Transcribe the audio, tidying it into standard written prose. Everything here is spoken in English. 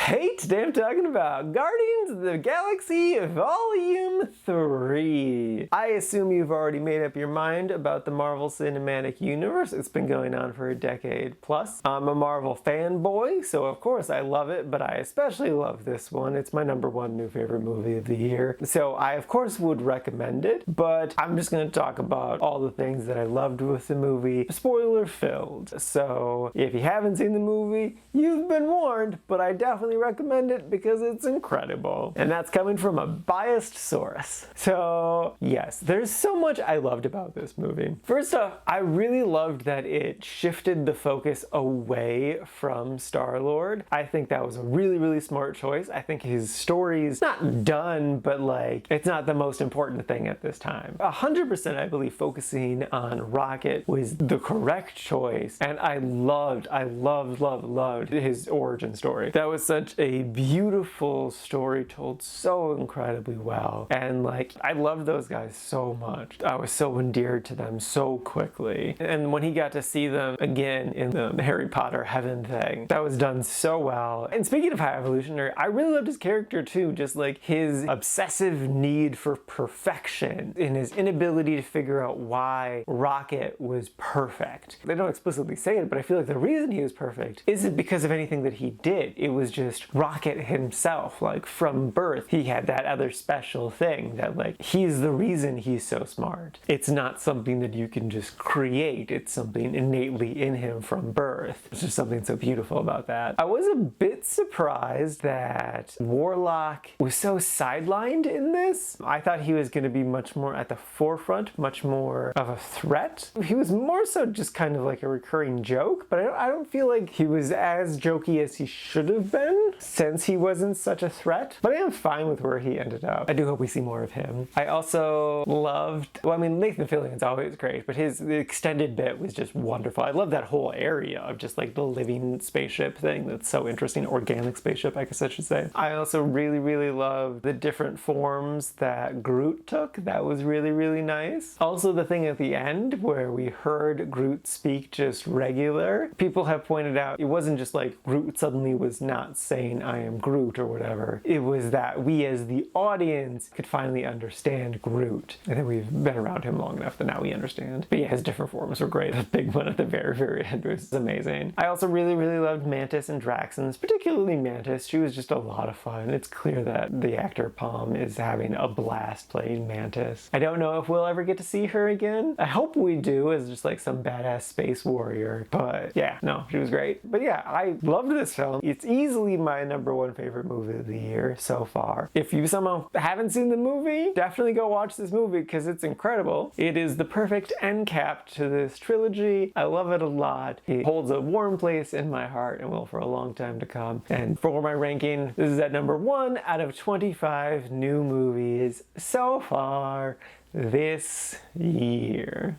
Hey, today I'm talking about Guardians of the Galaxy Volume 3. I assume you've already made up your mind about the Marvel Cinematic Universe. It's been going on for a decade plus. I'm a Marvel fanboy, so of course I love it, but I especially love this one. It's my #1 new favorite movie of the year. So I of course would recommend it, but I'm just going to talk about all the things that I loved with the movie, spoiler filled. So if you haven't seen the movie, you've been warned, but I definitely recommend it because it's incredible. And that's coming from a biased source. So yes, there's so much I loved about this movie. First off, I really loved that it shifted the focus away from Star-Lord. I think that was a really smart choice. I think his story's not done, but like, it's not the most important thing at this time. 100% I believe focusing on Rocket was the correct choice, and I loved his origin story. That was such a beautiful story told so incredibly well, and like, I loved those guys so much. I was so endeared to them so quickly, and when he got to see them again in the Harry Potter heaven thing, that was done so well. And speaking of High Evolutionary, I really loved his character too, just like his obsessive need for perfection and his inability to figure out why Rocket was perfect. They don't explicitly say it, but I feel like the reason he was perfect isn't because of anything that he did. It was just Rocket himself. Like, from birth, he had that other special thing that, like, he's the reason he's so smart. It's not something that you can just create. It's something innately in him from birth. There's just something so beautiful about that. I was a bit surprised that Warlock was so sidelined in this. I thought he was going to be much more at the forefront, much more of a threat. He was more so just kind of like a recurring joke, but I don't feel like he was as jokey as he should have been, since he wasn't such a threat. But I am fine with where he ended up. I do hope we see more of him. I also loved, well, I mean, Nathan Fillion's always great, but the extended bit was just wonderful. I love that whole area of just like the living spaceship thing. That's so interesting. Organic spaceship, I guess I should say. I also really love the different forms that Groot took. That was really nice. Also, the thing at the end where we heard Groot speak just regular. People have pointed out it wasn't just like Groot suddenly was not saying I am Groot or whatever. It was that we as the audience could finally understand Groot. I think we've been around him long enough that now we understand. But yeah, his different forms were great. The big one at the very end was amazing. I also really loved Mantis and Draxons, particularly Mantis. She was just a lot of fun. It's clear that the actor Palm is having a blast playing Mantis. I don't know if we'll ever get to see her again. I hope we do as just like some badass space warrior. But yeah, no, she was great. But yeah, I loved this film. It's easily my #1 favorite movie of the year so far. If you somehow haven't seen the movie, definitely go watch this movie because it's incredible. It is the perfect end cap to this trilogy. I love it a lot. It holds a warm place in my heart and will for a long time to come. And for my ranking, this is at #1 out of 25 new movies so far this year.